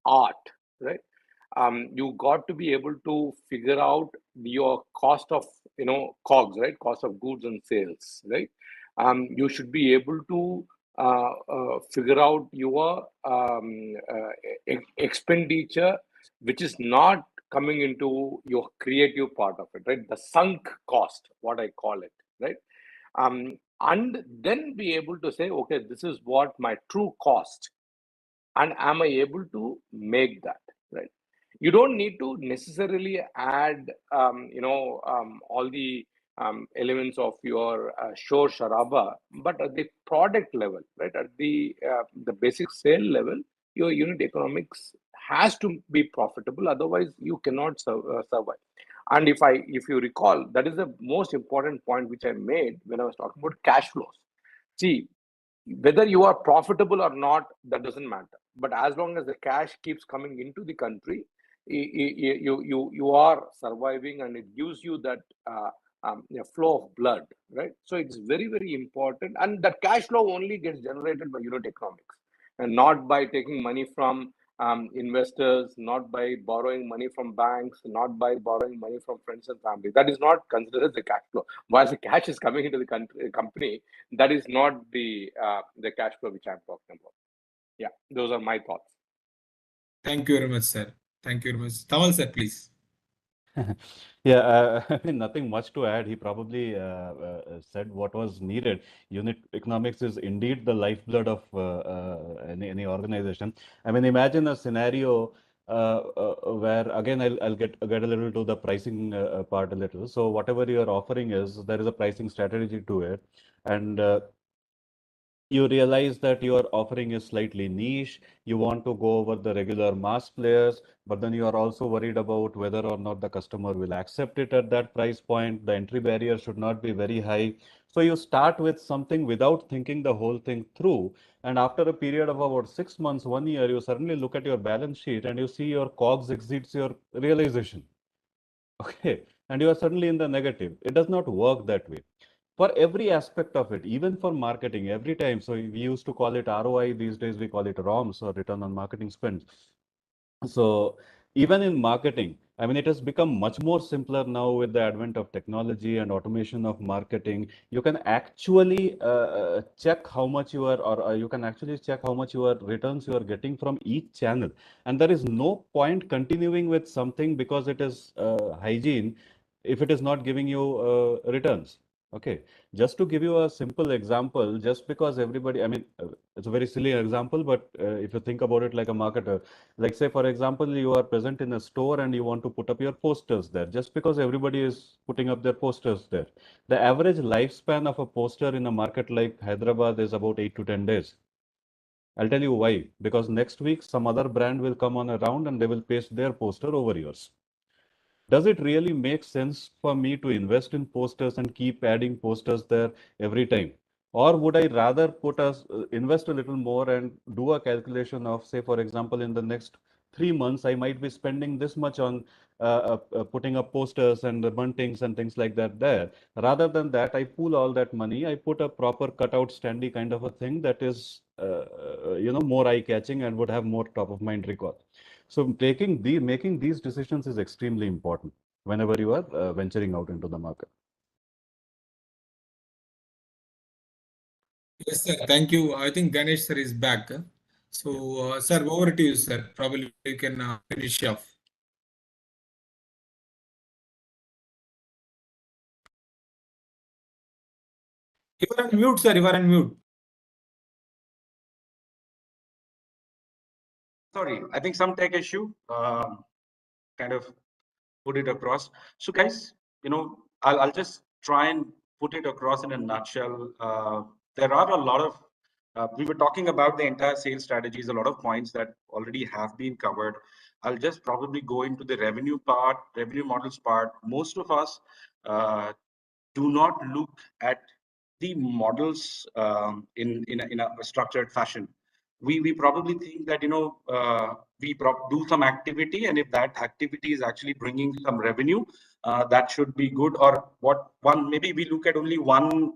art, right? You got to be able to figure out your cost of COGS, right? Cost of goods and sales, right? You should be able to figure out your expenditure, which is not coming into your creative part of it, right? The sunk cost, what I call it, right? And then be able to say, okay, this is what my true cost, and am I able to make that, right? You don't need to necessarily add, all the elements of your shore sharaba, but at the product level, right? At the basic sale level, your unit economics has to be profitable. Otherwise, you cannot survive. And if you recall, that is the most important point which I made when I was talking about cash flows. See, whether you are profitable or not, that doesn't matter. But as long as the cash keeps coming into the country, you are surviving, and it gives you that flow of blood, right? So it's very, very important, and that cash flow only gets generated by unit economics, and not by taking money from investors, not by borrowing money from banks, not by borrowing money from friends and family. That is not considered as the cash flow. While the cash is coming into the company, that is not the cash flow which I'm talking about. Yeah, those are my thoughts. Thank you very much, sir. Thank you very much. Tamal, sir, please. Yeah, I mean, nothing much to add. He probably said what was needed. Unit economics is indeed the lifeblood of any organization. I mean, imagine a scenario where, again, I'll get a little to the pricing part a little. So whatever you're offering is, there is a pricing strategy to it. And you realize that your offering is slightly niche, you want to go over the regular mass players, but then you are also worried about whether or not the customer will accept it at that price point. The entry barrier should not be very high. So you start with something without thinking the whole thing through. And after a period of about 6 months, 1 year, you suddenly look at your balance sheet and you see your COGS exceeds your realization. Okay. And you are suddenly in the negative. It does not work that way for every aspect of it, even for marketing, every time. So we used to call it ROI. These days we call it ROMs, or return on marketing spend. So even in marketing, I mean, it has become much more simpler now with the advent of technology and automation of marketing. You can actually check how much you are, or you can actually check how much your returns you are getting from each channel. And there is no point continuing with something because it is hygiene if it is not giving you returns. Okay, just to give you a simple example, just because everybody, I mean, it's a very silly example, but if you think about it like a marketer, like say, for example, you are present in a store and you want to put up your posters there, just because everybody is putting up their posters there. The average lifespan of a poster in a market like Hyderabad is about 8 to 10 days. I'll tell you why. Because next week, some other brand will come on around and they will paste their poster over yours. Does it really make sense for me to invest in posters and keep adding posters there every time? Or would I rather invest a little more and do a calculation of, say, for example, in the next 3 months, I might be spending this much on putting up posters and the buntings and things like that there. Rather than that, I pool all that money. I put a proper cutout standee kind of a thing that is, more eye-catching and would have more top-of-mind recall. So making these decisions is extremely important whenever you are venturing out into the market. Yes, sir. Thank you. I think Ganesh sir is back. So, sir, over to you, sir. Probably you can finish off. You are on mute, sir. You are on mute. Sorry, I think some tech issue kind of put it across. So guys, I'll just try and put it across in a nutshell. There are a lot of, we were talking about the entire sales strategies, a lot of points that already have been covered. I'll just probably go into the revenue part, revenue models part. Most of us do not look at the models in a structured fashion. We probably think that we do some activity, and if that activity is actually bringing some revenue, that should be good. Or maybe we look at only one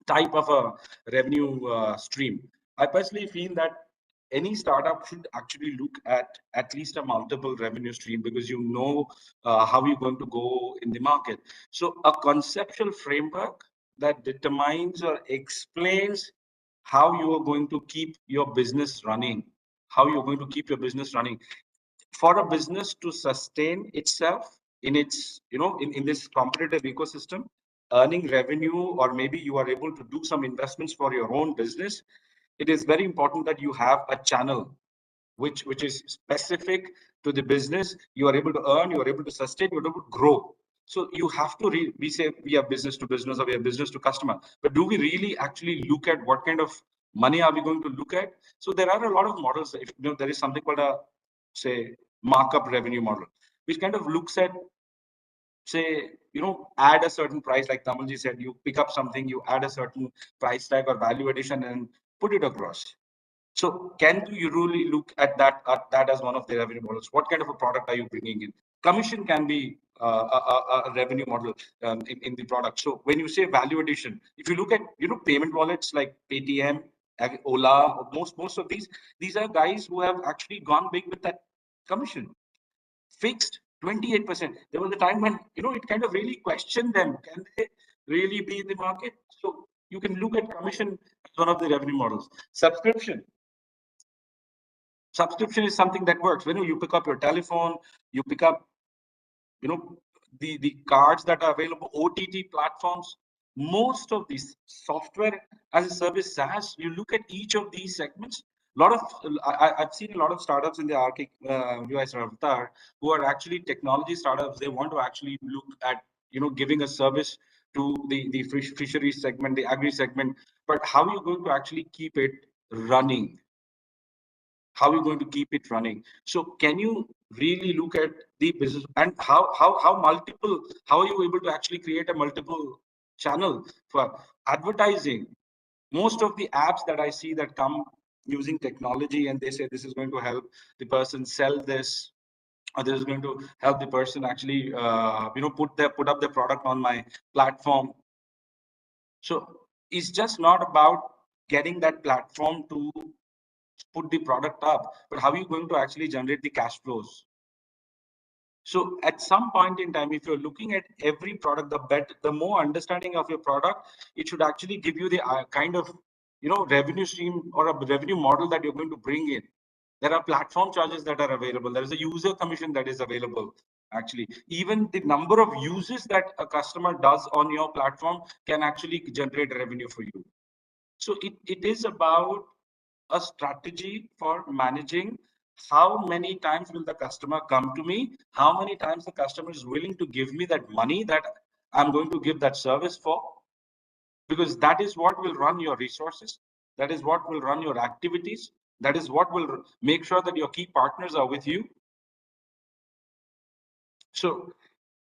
type of a revenue stream. I personally feel that any startup should actually look at least a multiple revenue stream, because how you're going to go in the market. So a conceptual framework that determines or explains how you are going to keep your business running, for a business to sustain itself in this competitive ecosystem, earning revenue, or maybe you are able to do some investments for your own business. It is very important that you have a channel which is specific to the business. You are able to earn, you are able to sustain, you are able to grow. So you have to we say we are business to business, or we are business to customer, but do we really actually look at what kind of money are we going to look at? So there are a lot of models. If there is something called a, say, markup revenue model, which kind of looks at, say, add a certain price, like Tamalji said, you pick up something, you add a certain price tag or value addition and put it across. So can you really look at that as one of the revenue models? What kind of a product are you bringing in? Commission can be a revenue model in the product. So when you say value addition, if you look at payment wallets like Paytm, Ola, most of these are guys who have actually gone big with that commission. Fixed 28%. There was a time when, it kind of really questioned them. Can they really be in the market? So you can look at commission as one of the revenue models. Subscription is something that works. When you pick up your telephone, you pick up, the cards that are available, OTT platforms, most of these software as a service SaaS, you look at each of these segments. I've seen a lot of startups in the RKVY-RAFTAAR who are actually technology startups. They want to actually look at, giving a service to the fishery segment, the agri segment, but how are you going to actually keep it running? How are you going to keep it running? So can you really look at the business and how are you able to actually create a multiple channel for advertising? Most of the apps that I see that come using technology and they say this is going to help the person sell this, or this is going to help the person actually put up the product on my platform. So it's just not about getting that platform to put the product up, but how are you going to actually generate the cash flows? So at some point in time, if you're looking at every product, the more understanding of your product, it should actually give you the kind of revenue stream or a revenue model that you're going to bring in. There are platform charges that are available. There is a user commission that is available. Actually, even the number of uses that a customer does on your platform can actually generate revenue for you. So it is about a strategy for managing how many times will the customer come to me, how many times the customer is willing to give me that money that I'm going to give that service for, because that is what will run your resources, that is what will run your activities, that is what will make sure that your key partners are with you. So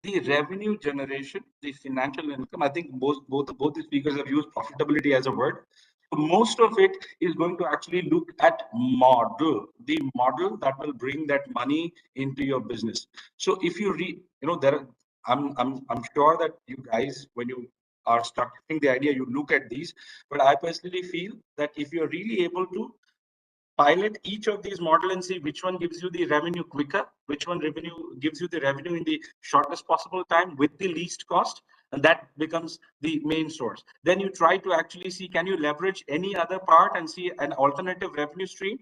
the revenue generation, the financial income, I think both the speakers have used profitability as a word. So most of it is going to actually look at the model that will bring that money into your business. So if you I'm sure that you guys, when you are structuring the idea, you look at these, but I personally feel that if you're really able to pilot each of these model and see which one gives you the revenue quicker, which one gives you the revenue in the shortest possible time with the least cost, and that becomes the main source. Then you try to actually see, can you leverage any other part and see an alternative revenue stream?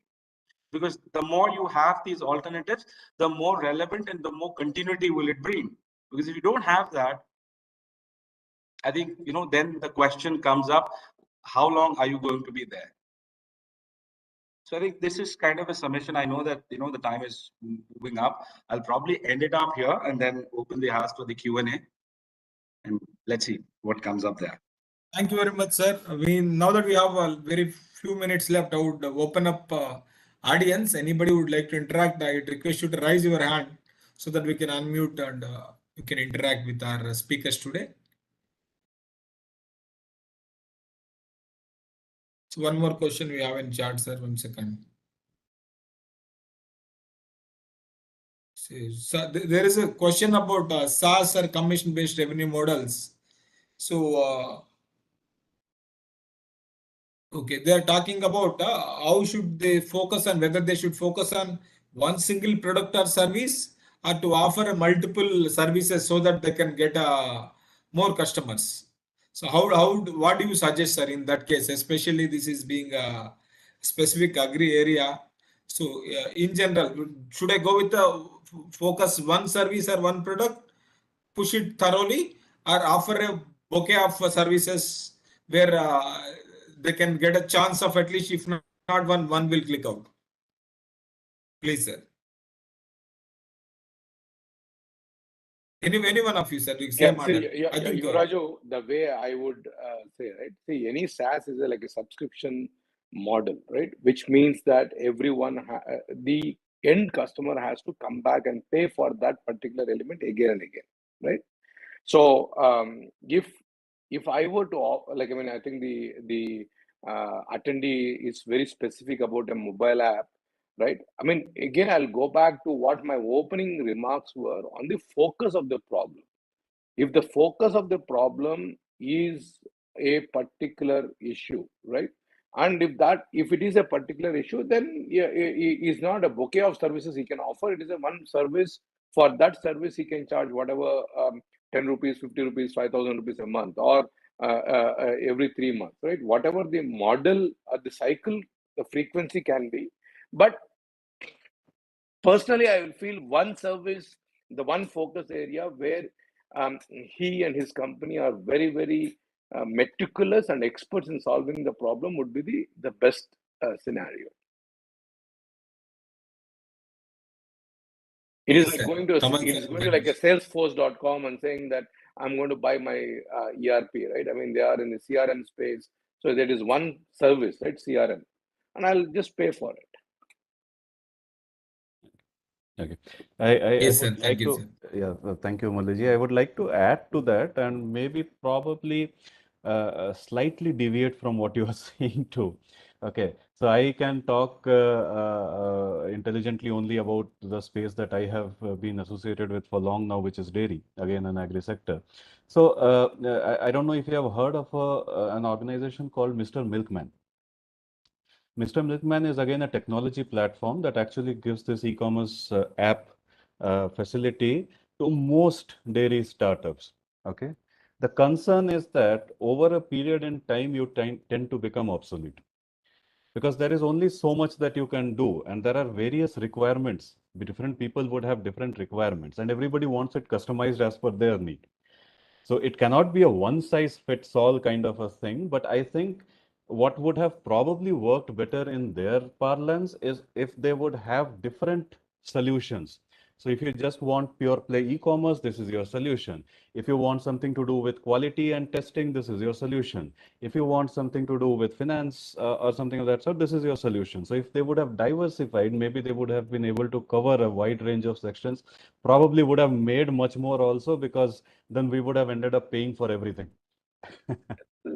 Because the more you have these alternatives, the more relevant and the more continuity will it bring. Because if you don't have that, I think, then the question comes up, how long are you going to be there? So I think this is kind of a summation. I know that, the time is moving up. I'll probably end it up here and then open the house for the Q&A. And let's see what comes up there. Thank you very much, sir. Now that we have a very few minutes left, I would open up audience. Anybody would like to interact, I would request you to raise your hand so that we can unmute and you can interact with our speakers today. So one more question we have in chat, sir. 1 second. So there is a question about SaaS or commission-based revenue models. So okay, they are talking about how should they focus on, whether they should focus on one single product or service, or to offer multiple services so that they can get more customers. So what do you suggest, sir, in that case? Especially this is being a specific agri area. So in general, should I go with the focus one service or one product, push it thoroughly, or offer a bouquet of services where they can get a chance of at least, if not one will click out? Please, sir. Any one of you, sir. Same order. I think Yuvraju, the way I would say, right? See, any SaaS is like a subscription model, right? Which means that everyone, the end customer has to come back and pay for that particular element again and again, right? So if I were to, I think the attendee is very specific about a mobile app, right? Again, I'll go back to what my opening remarks were on the focus of the problem. If the focus of the problem is a particular issue, right? And if it is a particular issue, then it's not a bouquet of services he can offer. It is a one service. For that service, he can charge whatever 10 rupees, 50 rupees, 5,000 rupees a month, or every 3 months, right? Whatever the model, the cycle, the frequency can be. But personally, I will feel one service, the one focus area where he and his company are very, very meticulous and experts in solving the problem would be the best scenario. It is like going to like a Salesforce.com and saying that I'm going to buy my ERP, right? I mean, they are in the CRM space, so there is one service, right? CRM, and I'll just pay for it. Okay. I Yes, would sir. Thank like you, to, sir. yeah, thank you, Maliji. I would like to add to that and maybe probably slightly deviate from what you are saying too. Okay, so I can talk intelligently only about the space that I have been associated with for long now, which is dairy, again, an agri sector. So I don't know if you have heard of an organization called Mr. Milkman. Mr. Milkman is again a technology platform that actually gives this e-commerce app facility to most dairy startups. Okay. The concern is that over a period in time, you tend to become obsolete because there is only so much that you can do, and there are various requirements. Different people would have different requirements, and everybody wants it customized as per their need. So it cannot be a one size fits all kind of a thing, but I think what would have probably worked better in their parlance is if they would have different solutions. So if you just want pure play e-commerce, this is your solution. If you want something to do with quality and testing, this is your solution. If you want something to do with finance or something of that sort, this is your solution. So if they would have diversified, maybe they would have been able to cover a wide range of sections, probably would have made much more also, because then we would have ended up paying for everything.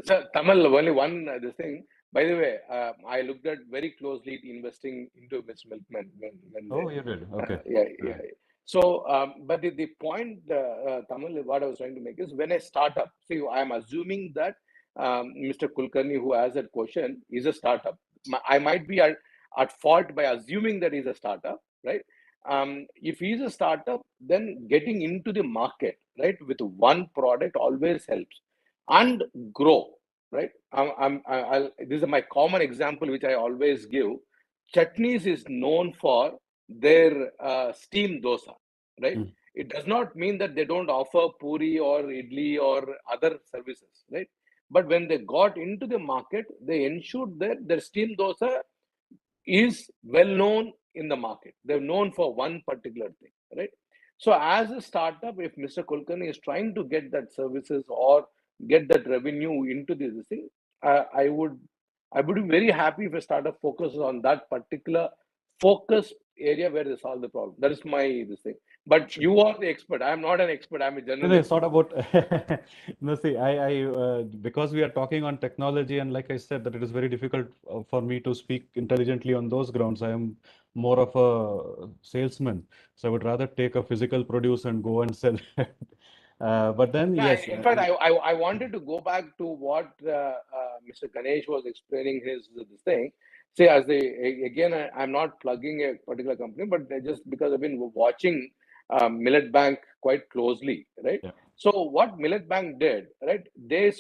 So, Tamal, only one this thing. By the way, I looked at very closely investing into Mr. Milkman when Oh, you did. Okay. yeah. So, but the point, Tamal, what I was trying to make is when a startup, see, I'm assuming that Mr. Kulkarni, who has that question, is a startup. I might be at fault by assuming that he's a startup, right? If he's a startup, then getting into the market, right, with one product always helps and grow, right? This is my common example, which I always give. Chutneys is known for their steam dosa, right? Mm. It does not mean that they don't offer puri or idli or other services, right? But when they got into the market, they ensured that their steam dosa is well known in the market. They're known for one particular thing, right? So as a startup, if Mr. Kulkarni is trying to get that services or get that revenue into this thing, I would be very happy if a startup focuses on that particular focus area where they solve the problem. That is my this thing. But Sure. you are the expert. I'm not an expert. I'm a No, generalist. it's not about. No, see, because we are talking on technology, and like I said, that it is very difficult for me to speak intelligently on those grounds. I am more of a salesman, so I would rather take a physical produce and go and sell it. But then, Yeah, yes, in fact, I wanted to go back to what Mr. Ganesh was explaining his this thing. See, again, I'm not plugging a particular company, but just because I've been watching Millet Bank quite closely, right? yeah. So what Millet Bank did, right? They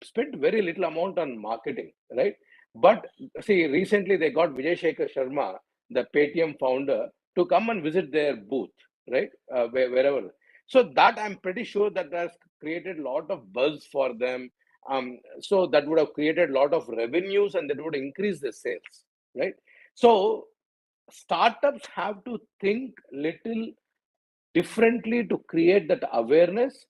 spent very little amount on marketing, right? But see, recently they got Vijay Shekhar Sharma, the Paytm founder, to come and visit their booth, right? Wherever. So that I'm pretty sure that has created a lot of buzz for them. So that would have created a lot of revenues and that would increase the sales, right? So startups have to think little differently to create that awareness.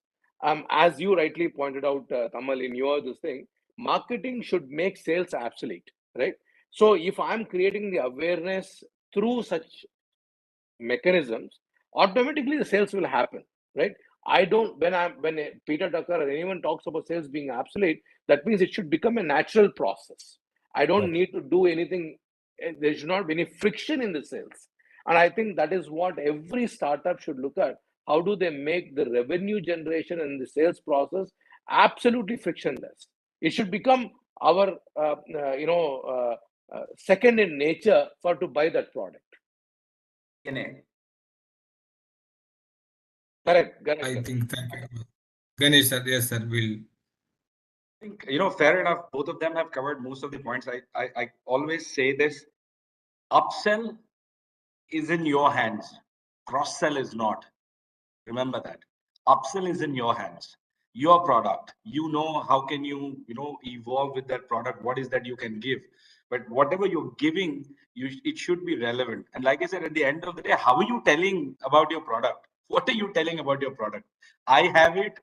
As you rightly pointed out, Tamal, in your this thing, marketing should make sales obsolete, right? So if I'm creating the awareness through such mechanisms, automatically the sales will happen, right? I don't when Peter Tucker or anyone talks about sales being obsolete, that means it should become a natural process. I don't Right. need to do anything. There should not be any friction in the sales, and I think that is what every startup should look at. How do they make the revenue generation and the sales process absolutely frictionless? It should become our second in nature for to buy that product. Correct. I think, thank you. Ganesh sir, yes sir, will. I think, fair enough. Both of them have covered most of the points. I always say this: upsell is in your hands. Cross sell is not. Remember that. Upsell is in your hands. Your product. You know how can you evolve with that product. What is that you can give? But whatever you're giving, it should be relevant. And like I said, at the end of the day, how are you telling about your product? What are you telling about your product? I have it.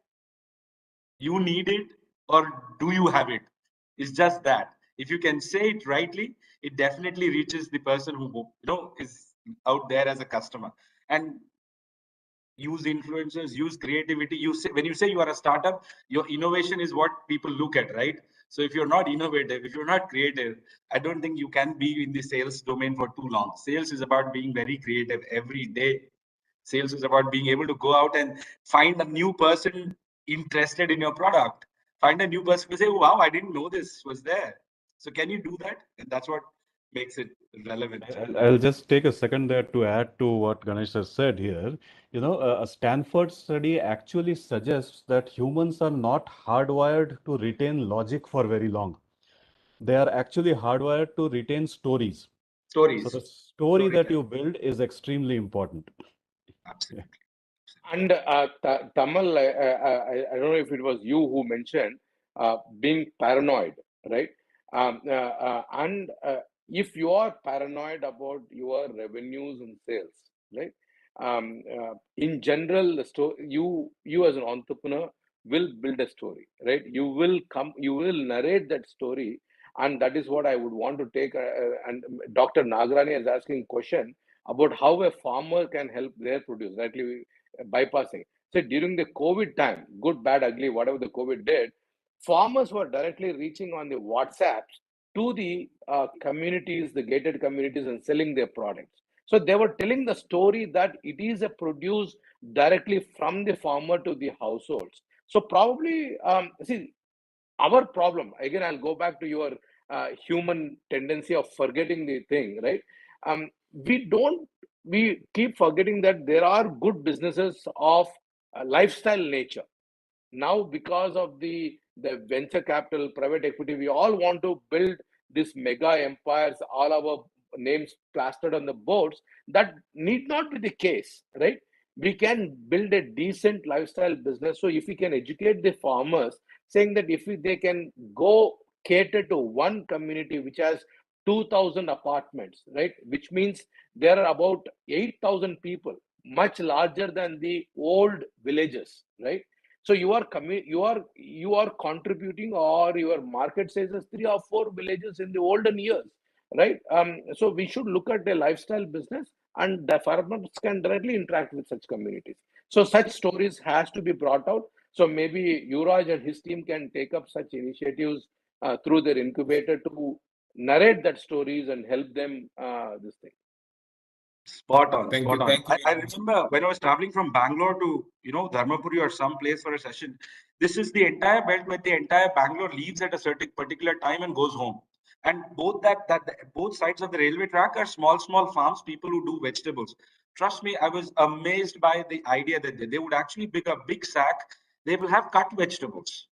You need it, or do you have it? It's just that. If you can say it rightly, it definitely reaches the person who is out there as a customer. And use influencers, use creativity. When you say you are a startup, your innovation is what people look at, right? So if you're not innovative, if you're not creative, I don't think you can be in the sales domain for too long. Sales is about being very creative every day. Sales is about being able to go out and find a new person interested in your product. Find a new person who say, wow, I didn't know this was there. So can you do that? And that's what makes it relevant. I'll just take a second there to add to what Ganesh has said here. A Stanford study actually suggests that humans are not hardwired to retain logic for very long. They are actually hardwired to retain stories. Stories. So the story that you build is extremely important. Absolutely. And Tamal, I don't know if it was you who mentioned being paranoid, right? And if you are paranoid about your revenues and sales, right? In general, you as an entrepreneur will build a story, right? You will narrate that story, and that is what I would want to take. And Dr. Nagarani is asking a question about how a farmer can help their produce, rightly bypassing. So during the COVID time, good, bad, ugly, whatever the COVID did, farmers were directly reaching on the WhatsApps to the communities, the gated communities, and selling their products. So they were telling the story that it is a produce directly from the farmer to the households. So probably, see, our problem, again, I'll go back to your human tendency of forgetting the thing, right? We keep forgetting that there are good businesses of lifestyle nature. Now, because of the venture capital, private equity, we all want to build these mega empires, all our names plastered on the boards. That need not be the case, right? We can build a decent lifestyle business. So if we can educate the farmers, saying that they can go cater to one community which has 2,000 apartments, right? Which means there are about 8,000 people, much larger than the old villages, right? So you are contributing, or your market size is 3 or 4 villages in the olden years, right? So we should look at the lifestyle business, and the farmers can directly interact with such communities. So such stories has to be brought out. So maybe Yuvraj and his team can take up such initiatives through their incubator to narrate that stories and help them this thing. Spot on. Thank Spot you. on. Thank you. I remember when I was traveling from Bangalore to, Dharmapuri or some place for a session. This is the entire belt where the entire Bangalore leaves at a certain particular time and goes home. And both both sides of the railway track are small farms, people who do vegetables. Trust me, I was amazed by the idea that they would actually pick a big sack. They will have cut vegetables,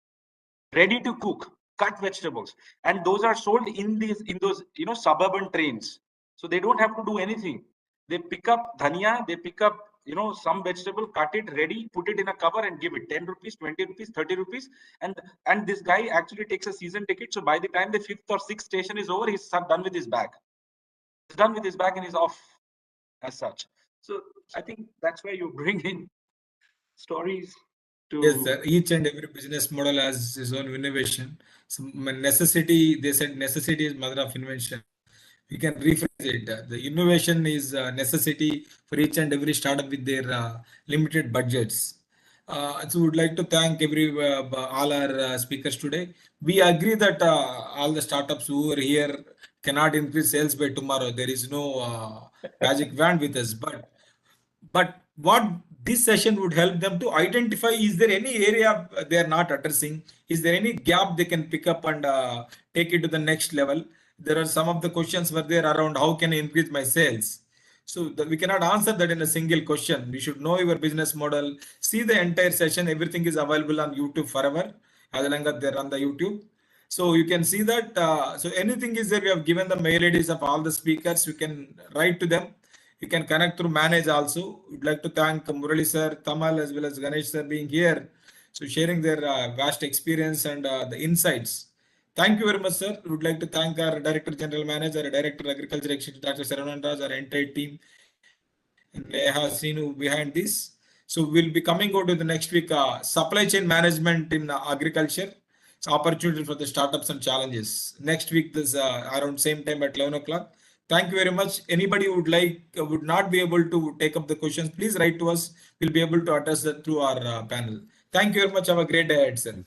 ready to cook, cut vegetables, and those are sold in those suburban trains. So they don't have to do anything. They pick up dhania, they pick up some vegetable, cut it ready, put it in a cover and give it 10 rupees, 20 rupees, 30 rupees. And this guy actually takes a season ticket. So by the time the 5th or 6th station is over, he's done with his bag. He's done with his bag and he's off as such. So I think that's where you bring in stories. Yes, sir. Each and every business model has its own innovation. So necessity, they said necessity is mother of invention. We can rephrase it. The innovation is a necessity for each and every startup with their limited budgets. So we would like to thank all our speakers today. We agree that all the startups who are here cannot increase sales by tomorrow. There is no magic wand with us, but what This session would help them to identify, is there any area they are not addressing? Is there any gap they can pick up and take it to the next level? There are some of the questions were there around how can I increase my sales? So we cannot answer that in a single question. We should know your business model, see the entire session. Everything is available on YouTube forever. As long as they're on the YouTube. So you can see that. So anything is there. We have given the mail IDs of all the speakers. You can write to them. You can connect through Manage also. We'd like to thank Murali sir, Tamal, as well as Ganesh sir being here. So sharing their vast experience and the insights. Thank you very much, sir. We would like to thank our Director General Manager, Director Agriculture Exchange, Dr. Saravanan Raj, our entire team, and Neha Sinu behind this. So we'll be coming out to the next week, supply chain management in agriculture. It's opportunity for the startups and challenges. Next week, this around same time at 11 o'clock. Thank you very much. Anybody who would not be able to take up the questions, please write to us. We'll be able to address that through our panel. Thank you very much. Have a great day ahead, sir.